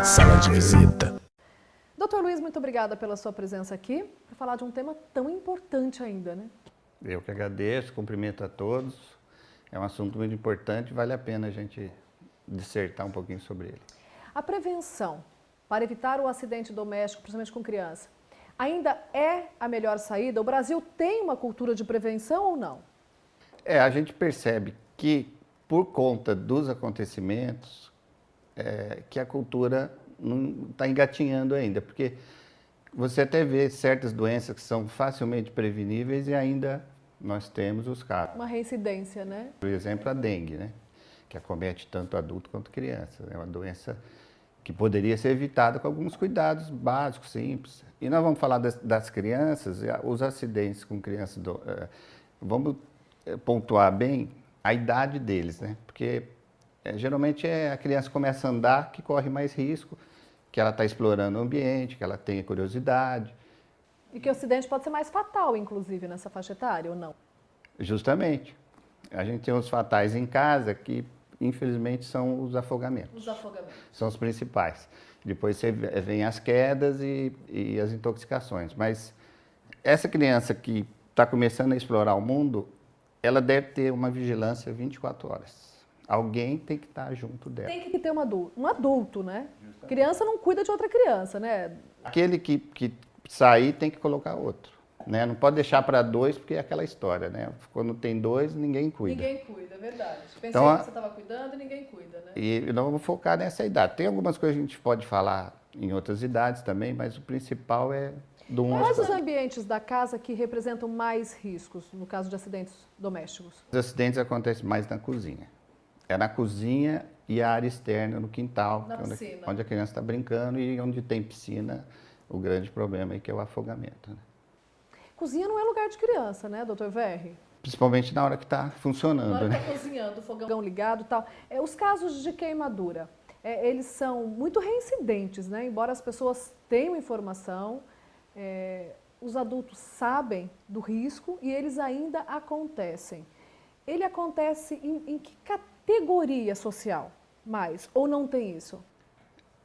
Sala de visita. Doutor Luiz, muito obrigada pela sua presença aqui para falar de um tema tão importante ainda, né? Eu que agradeço, cumprimento a todos. É um assunto muito importante, vale a pena a gente dissertar um pouquinho sobre ele. A prevenção para evitar o acidente doméstico, principalmente com criança, ainda é a melhor saída? O Brasil tem uma cultura de prevenção ou não? A gente percebe que, por conta dos acontecimentos, que a cultura não está engatinhando ainda, porque você até vê certas doenças que são facilmente preveníveis e ainda nós temos os casos. Uma reincidência, né? Por exemplo, a dengue, né? Que acomete tanto adulto quanto criança. É uma doença que poderia ser evitada com alguns cuidados básicos, simples. E nós vamos falar das crianças, os acidentes com crianças, vamos pontuar bem a idade deles, né? Porque geralmente a criança começa a andar que corre mais risco, que ela está explorando o ambiente, que ela tenha curiosidade. E que o acidente pode ser mais fatal, inclusive, nessa faixa etária, ou não? Justamente. A gente tem os fatais em casa que, infelizmente, são os afogamentos. Os afogamentos. São os principais. Depois vem as quedas e as intoxicações. Mas essa criança que está começando a explorar o mundo, ela deve ter uma vigilância 24 horas. Alguém tem que estar junto dela. Tem que ter um adulto, né? Justamente. Criança não cuida de outra criança, né? Aquele que sair tem que colocar outro. Né? Não pode deixar para dois, porque é aquela história, né? Quando tem dois, ninguém cuida. Ninguém cuida, é verdade. Pensei então, que você estava cuidando e ninguém cuida, né? E nós vamos focar nessa idade. Tem algumas coisas que a gente pode falar em outras idades também, mas o principal é do 1 Quais os ambientes da casa que representam mais riscos, no caso de acidentes domésticos? Os acidentes acontecem mais na cozinha. É na cozinha e a área externa, no quintal, onde a criança está brincando e onde tem piscina, o grande problema aí que é o afogamento. Né? Cozinha não é lugar de criança, né, doutor Verri? Principalmente na hora que está funcionando. Na hora né? que está cozinhando, o fogão ligado e tal. Os casos de queimadura, eles são muito reincidentes, né? Embora as pessoas tenham informação, os adultos sabem do risco e eles ainda acontecem. Ele acontece em que categoria social mais? Ou não tem isso?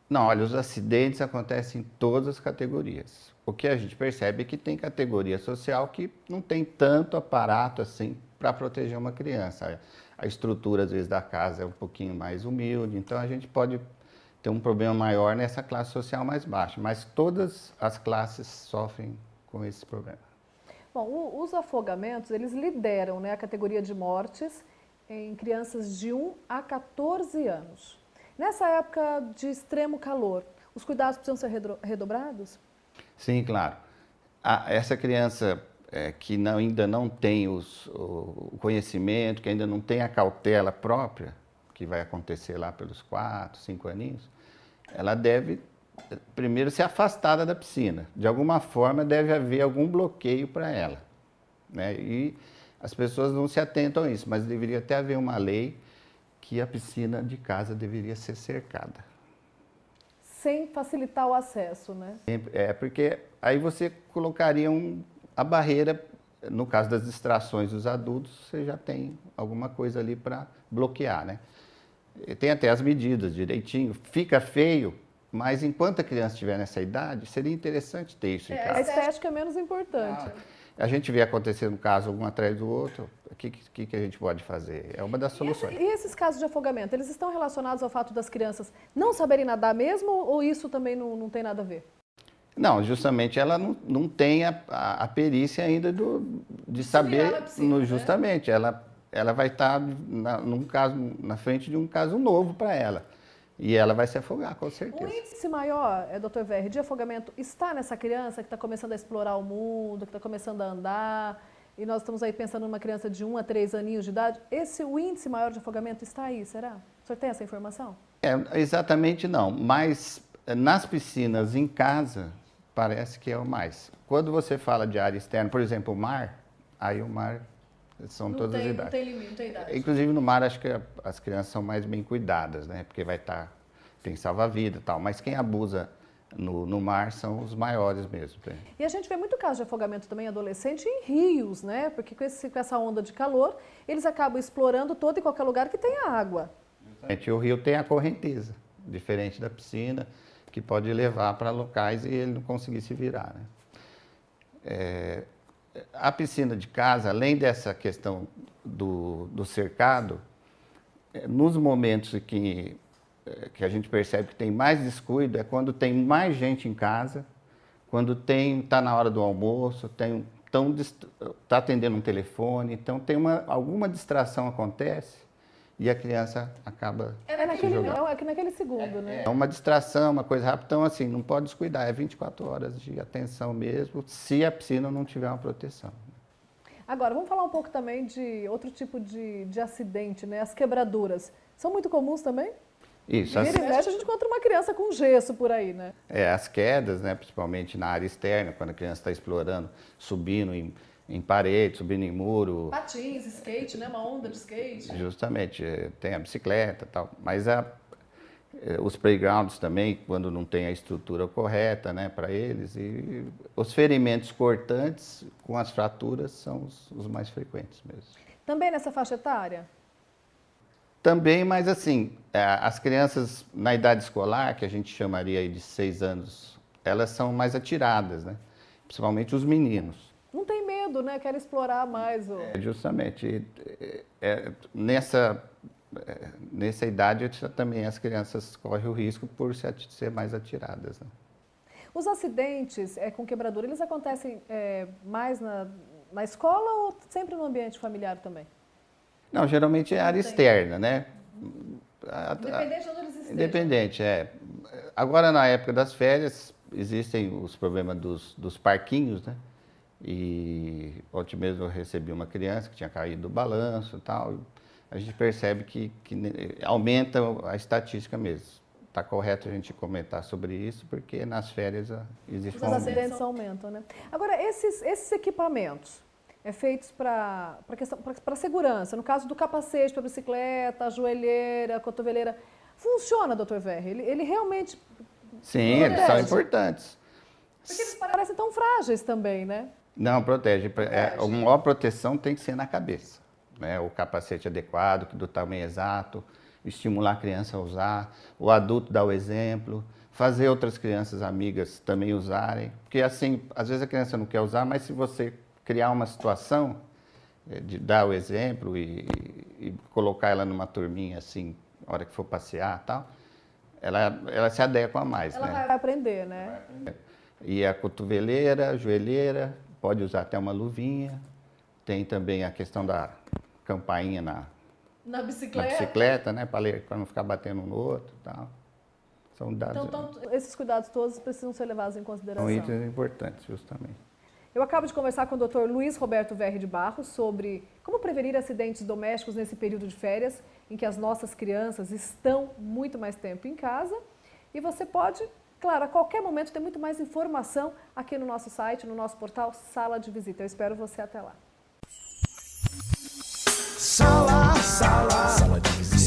Não, olha, os acidentes acontecem em todas as categorias. O que a gente percebe é que tem categoria social que não tem tanto aparato assim para proteger uma criança. A estrutura, às vezes, da casa é um pouquinho mais humilde, então a gente pode ter um problema maior nessa classe social mais baixa. Mas todas as classes sofrem com esse problema. Bom, os afogamentos, eles lideram, né, a categoria de mortes em crianças de 1 a 14 anos. Nessa época de extremo calor, os cuidados precisam ser redobrados? Sim, claro. Essa criança que ainda não tem o conhecimento, que ainda não tem a cautela própria, que vai acontecer lá pelos 4, 5 aninhos, ela deve primeiro ser afastada da piscina. De alguma forma deve haver algum bloqueio para ela. Né? E as pessoas não se atentam a isso, mas deveria até haver uma lei que a piscina de casa deveria ser cercada. Sem facilitar o acesso, né? Porque aí você colocaria a barreira, no caso das distrações dos adultos, você já tem alguma coisa ali para bloquear, né? E tem até as medidas direitinho, fica feio, mas enquanto a criança estiver nessa idade, seria interessante ter isso em casa. A estética é menos importante. A gente vê acontecendo um caso um atrás do outro, o que a gente pode fazer? É uma das soluções. E esses casos de afogamento, eles estão relacionados ao fato das crianças não saberem nadar mesmo ou isso também não tem nada a ver? Não, justamente ela não tem a perícia ainda de saber, na piscina, justamente, né? Ela vai estar na frente de um caso novo para ela. E ela vai se afogar, com certeza. O índice maior, doutor Verri, de afogamento está nessa criança que está começando a explorar o mundo, que está começando a andar, e nós estamos aí pensando numa criança de 1 a 3 aninhos de idade. O índice maior de afogamento está aí, será? O senhor tem essa informação? Exatamente não, mas nas piscinas em casa, parece que é o mais. Quando você fala de área externa, por exemplo, o mar, aí o mar são todas as idades. Não tem limite, não tem idade. Inclusive no mar, acho que as crianças são mais bem cuidadas, né? Porque tem salva-vida e tal. Mas quem abusa no mar são os maiores mesmo. Né? E a gente vê muito caso de afogamento também adolescente em rios, né? Porque com essa onda de calor, eles acabam explorando todo e qualquer lugar que tenha água. O rio tem a correnteza, diferente da piscina. que pode levar para locais e ele não conseguir se virar, né? A piscina de casa, além dessa questão do cercado, nos momentos que a gente percebe que tem mais descuido é quando tem mais gente em casa, quando está na hora do almoço, está atendendo um telefone, então alguma distração acontece e a criança acaba naquele segundo, né? É uma distração, uma coisa rápida, então assim, não pode descuidar, é 24 horas de atenção mesmo, se a piscina não tiver uma proteção. Agora, vamos falar um pouco também de outro tipo de acidente, né? As quebraduras. São muito comuns também? Isso. Vira e mexe, a gente encontra uma criança com gesso por aí, né? As quedas, né, principalmente na área externa, quando a criança está explorando, subindo em parede, subindo em muro. Patins, skate, né? Uma onda de skate. Justamente, tem a bicicleta e tal. Mas os playgrounds também, quando não tem a estrutura correta, né, para eles. E os ferimentos cortantes com as fraturas são os mais frequentes mesmo. Também nessa faixa etária? Também, mas assim, as crianças na idade escolar, que a gente chamaria aí de 6 anos, elas são mais atiradas, né? Principalmente os meninos. Não tem medo, né? Querem explorar mais Justamente. Nessa idade, também as crianças correm o risco por ser mais atiradas, né? Os acidentes com quebradura, eles acontecem mais na escola ou sempre no ambiente familiar também? Não, geralmente é área externa, né? Independente de onde eles estejam. Independente, Agora, na época das férias, existem os problemas dos parquinhos, né? E ontem mesmo eu recebi uma criança que tinha caído do balanço e tal. A gente percebe que aumenta a estatística mesmo. Está correto a gente comentar sobre isso, porque nas férias existe um aumento. Os acidentes aumentam, né? Agora, esses equipamentos feitos para segurança, no caso do capacete para bicicleta, a joelheira, a cotoveleira, funciona, doutor Verri? Ele realmente Sim, protege? eles são importantes. Porque eles parecem tão frágeis também, né? Não, protege. A maior proteção tem que ser na cabeça, né? O capacete adequado, do tamanho exato, estimular a criança a usar, o adulto dar o exemplo, fazer outras crianças amigas também usarem. Porque assim, às vezes a criança não quer usar, mas se você criar uma situação de dar o exemplo e colocar ela numa turminha assim, na hora que for passear e tal, ela se adequa mais, Ela né? vai aprender, né? E a cotoveleira, a joelheira, pode usar até uma luvinha. Tem também a questão da campainha Na bicicleta? na bicicleta, né? Para não ficar batendo um no outro e tal. São dados. Então, esses cuidados todos precisam ser levados em consideração. São itens importantes, justamente. Eu acabo de conversar com o Dr. Luiz Roberto Verri de Barros sobre como prevenir acidentes domésticos nesse período de férias, em que as nossas crianças estão muito mais tempo em casa. E você pode, claro, a qualquer momento ter muito mais informação aqui no nosso site, no nosso portal Sala de Visita. Eu espero você até lá. Sala de Visita.